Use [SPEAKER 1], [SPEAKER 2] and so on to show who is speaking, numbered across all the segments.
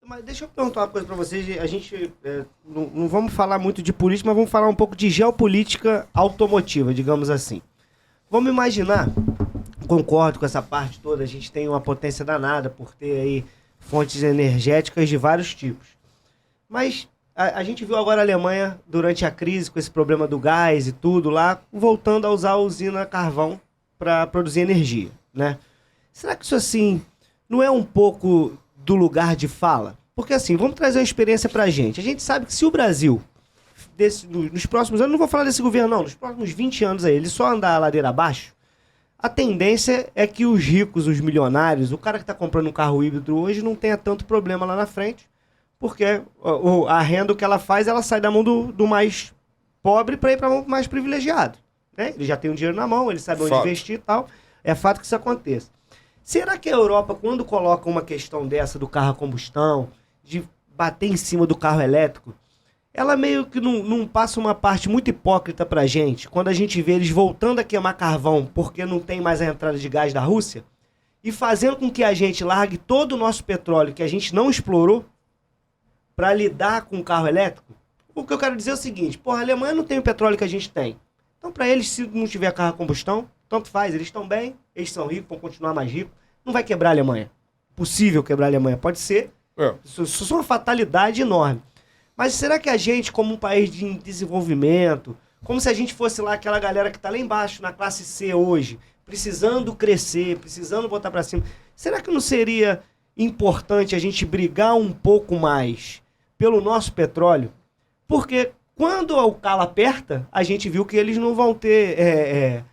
[SPEAKER 1] Mas deixa eu perguntar uma coisa para vocês. A gente não vamos falar muito de política, mas vamos falar um pouco de geopolítica automotiva, digamos assim. Vamos imaginar, concordo com essa parte toda, a gente tem uma potência danada por ter aí fontes energéticas de vários tipos. Mas a gente viu agora a Alemanha, durante a crise, com esse problema do gás e tudo lá, voltando a usar a usina a carvão para produzir energia, né? Será que isso, assim, não é um pouco do lugar de fala? Porque, assim, vamos trazer uma experiência pra gente. A gente sabe que se o Brasil, nos próximos anos, não vou falar desse governo, não, nos próximos 20 anos aí, ele só andar a ladeira abaixo, a tendência é que os ricos, os milionários, o cara que tá comprando um carro híbrido hoje não tenha tanto problema lá na frente, porque a renda que ela faz, ela sai da mão do mais pobre para ir para a mão do mais privilegiado, né? Ele já tem o dinheiro na mão, ele sabe onde investir e tal. É fato que isso aconteça. Será que a Europa, quando coloca uma questão dessa do carro a combustão, de bater em cima do carro elétrico, ela meio que não passa uma parte muito hipócrita pra gente, quando a gente vê eles voltando a queimar carvão porque não tem mais a entrada de gás da Rússia, e fazendo com que a gente largue todo o nosso petróleo que a gente não explorou para lidar com o carro elétrico? O que eu quero dizer é o seguinte, porra, a Alemanha não tem o petróleo que a gente tem. Então, para eles, se não tiver carro a combustão, tanto faz, eles estão bem, eles são ricos, vão continuar mais ricos. Não vai quebrar a Alemanha. Possível quebrar a Alemanha, pode ser. Isso é uma fatalidade enorme. Mas será que a gente, como um país de desenvolvimento, como se a gente fosse lá aquela galera que está lá embaixo, na classe C hoje, precisando crescer, precisando botar para cima, será que não seria importante a gente brigar um pouco mais pelo nosso petróleo? Porque quando o calo aperta, a gente viu que eles não vão ter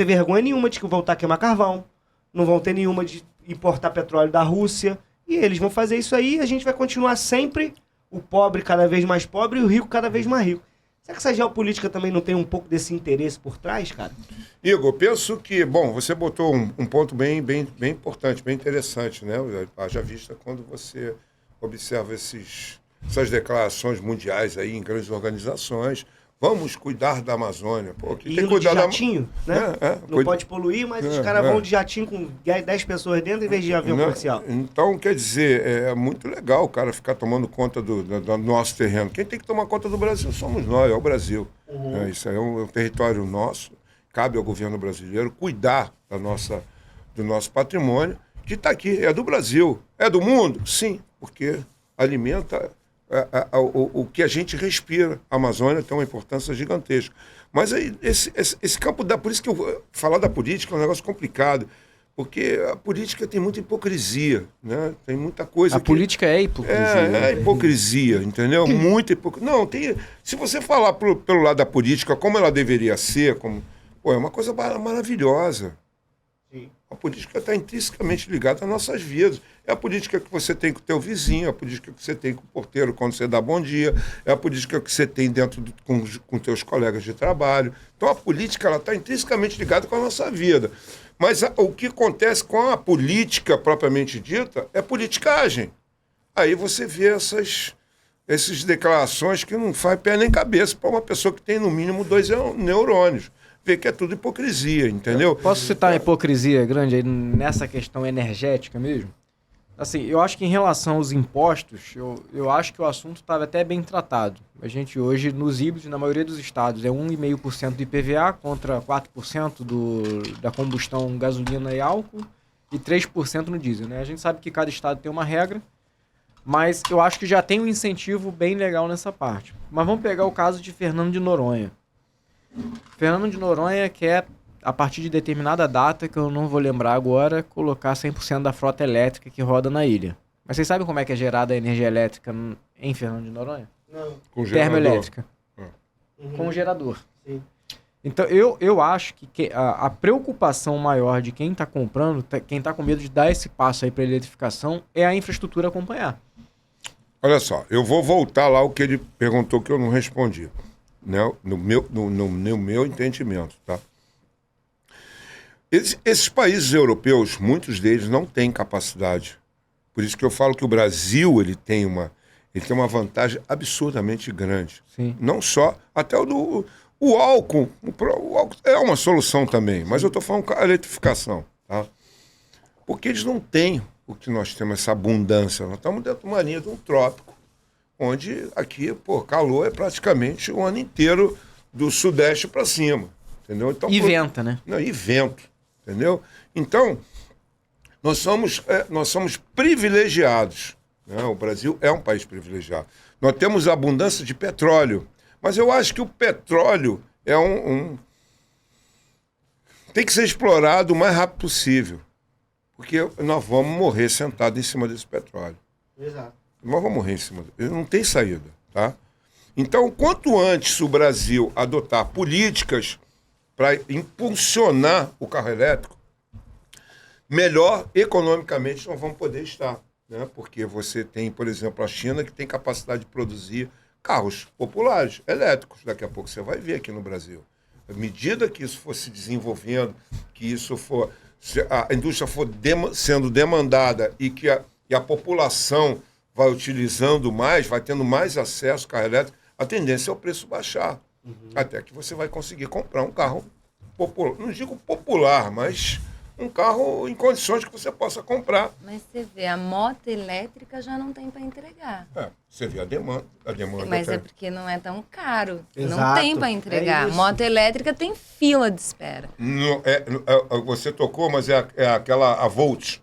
[SPEAKER 1] vergonha nenhuma de voltar a queimar carvão, não vão ter nenhuma de importar petróleo da Rússia, e eles vão fazer isso aí, e a gente vai continuar sempre o pobre cada vez mais pobre e o rico cada vez mais rico. Será que essa geopolítica também não tem um pouco desse interesse por trás, cara?
[SPEAKER 2] Igor, penso que, bom, você botou um ponto bem importante, bem interessante, né? Haja vista quando você observa essas declarações mundiais aí em grandes organizações. Vamos cuidar da Amazônia. Pô, que tem que cuidar
[SPEAKER 1] de jatinho, né? Não pode poluir, mas os caras vão de jatinho com 10 pessoas dentro em vez de avião comercial.
[SPEAKER 2] Então, quer dizer, é muito legal o cara ficar tomando conta do nosso terreno. Quem tem que tomar conta do Brasil somos nós, é o Brasil. Uhum. Isso é um território nosso, cabe ao governo brasileiro cuidar do nosso patrimônio, que está aqui, é do Brasil. É do mundo? Sim, porque alimenta o que a gente respira. A Amazônia tem uma importância gigantesca. Mas aí, esse campo por isso que falar da política é um negócio complicado, porque a política tem muita hipocrisia, né? Tem muita coisa.
[SPEAKER 3] Política é hipocrisia.
[SPEAKER 2] É hipocrisia, entendeu? Muita hipocrisia. Não, se você falar pelo lado da política, como ela deveria ser, é uma coisa maravilhosa. Sim. A política está intrinsecamente ligada às nossas vidas. É a política que você tem com o teu vizinho, é a política que você tem com o porteiro quando você dá bom dia, é a política que você tem com teus colegas de trabalho. Então a política está intrinsecamente ligada com a nossa vida. Mas o que acontece com a política propriamente dita é politicagem. Aí você vê essas declarações que não faz pé nem cabeça para uma pessoa que tem no mínimo 2 neurônios. Vê que é tudo hipocrisia, entendeu?
[SPEAKER 3] Posso citar a hipocrisia grande aí nessa questão energética mesmo? Assim, eu acho que em relação aos impostos, eu acho que o assunto estava até bem tratado. A gente hoje, nos híbridos, na maioria dos estados, é 1,5% do IPVA contra 4% da combustão gasolina e álcool e 3% no diesel, né? A gente sabe que cada estado tem uma regra, mas eu acho que já tem um incentivo bem legal nessa parte. Mas vamos pegar o caso de Fernando de Noronha. Fernando de Noronha quer, a partir de determinada data, que eu não vou lembrar agora, colocar 100% da frota elétrica que roda na ilha. Mas vocês sabem como é que é gerada a energia elétrica em Fernando de Noronha?
[SPEAKER 1] Não.
[SPEAKER 2] Com
[SPEAKER 3] termoelétrica. Com um gerador.
[SPEAKER 1] Sim.
[SPEAKER 3] Então, eu acho que a preocupação maior de quem está comprando, quem está com medo de dar esse passo aí para a eletrificação, é a infraestrutura acompanhar.
[SPEAKER 2] Olha só, eu vou voltar lá o que ele perguntou que eu não respondi. Né? No meu entendimento, tá? Esses países europeus, muitos deles não têm capacidade. Por isso que eu falo que o Brasil ele tem uma vantagem absurdamente grande.
[SPEAKER 3] Sim.
[SPEAKER 2] Não só, até o álcool. O álcool é uma solução também, mas eu estou falando com a eletrificação. Tá? Porque eles não têm o que nós temos, essa abundância? Nós estamos dentro de uma linha de um trópico, onde aqui, pô, calor é praticamente o ano inteiro do sudeste para cima, entendeu? Então,
[SPEAKER 3] E venta, né?
[SPEAKER 2] Não, e vento, entendeu? Então, nós somos privilegiados, né? O Brasil é um país privilegiado. Nós temos abundância de petróleo, mas eu acho que o petróleo é tem que ser explorado o mais rápido possível, porque nós vamos morrer sentados em cima desse petróleo.
[SPEAKER 1] Exato.
[SPEAKER 2] Nós vamos morrer em cima dele. Não tem saída, tá? Então, quanto antes o Brasil adotar políticas para impulsionar o carro elétrico, melhor economicamente nós vamos poder estar, né? Porque você tem, por exemplo, a China, que tem capacidade de produzir carros populares, elétricos. Daqui a pouco você vai ver aqui no Brasil. À medida que isso for se desenvolvendo, que isso for, a indústria for sendo demandada e que a população vai utilizando mais, vai tendo mais acesso ao carro elétrico, a tendência é o preço baixar. Até que você vai conseguir comprar um carro popular. Não digo popular, mas um carro em condições que você possa comprar.
[SPEAKER 4] Mas você vê, a moto elétrica já não tem para entregar.
[SPEAKER 2] Você vê a demanda.
[SPEAKER 4] Mas é porque não é tão caro. Não
[SPEAKER 1] Exato.
[SPEAKER 4] tem para entregar.
[SPEAKER 1] É isso.
[SPEAKER 4] Moto elétrica tem fila de espera.
[SPEAKER 2] Você tocou, mas é aquela, a Volt.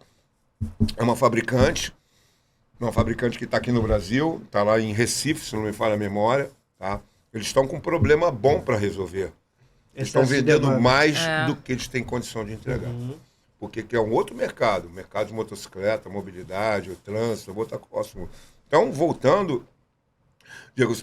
[SPEAKER 2] É uma fabricante que está aqui no Brasil, está lá em Recife, se não me falha a memória. Tá? Eles estão com um problema bom para resolver. Eles estão vendendo mais do que eles têm condição de entregar. Porque que é um outro mercado de motocicleta, mobilidade, o trânsito, outra coisa. Então, voltando, Diego,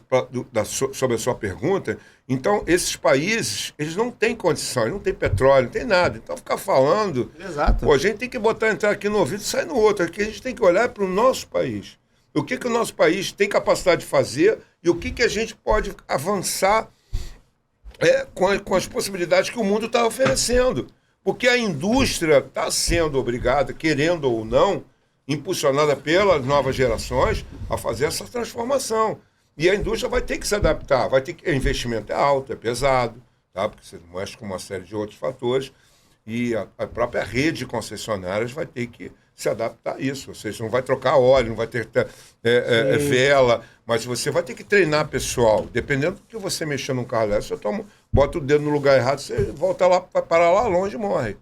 [SPEAKER 2] sobre a sua pergunta, então, esses países, eles não têm condição, eles não têm petróleo, não tem nada. Então, ficar falando...
[SPEAKER 1] Exato.
[SPEAKER 2] Pô, a gente tem que entrar aqui no ouvido e sair no outro. Aqui a gente tem que olhar para o nosso país. O que o nosso país tem capacidade de fazer e o que a gente pode avançar com as possibilidades que o mundo está oferecendo. Porque a indústria está sendo obrigada, querendo ou não, impulsionada pelas novas gerações, a fazer essa transformação. E a indústria vai ter que se adaptar, o investimento é alto, é pesado, tá? Porque você mexe com uma série de outros fatores, e a própria rede de concessionárias vai ter que se adaptar a isso. Ou seja, não vai trocar óleo, não vai ter vela, mas você vai ter que treinar pessoal. Dependendo do que você mexer num carro elétrico, você bota o dedo no lugar errado, você volta lá, vai parar lá longe e morre.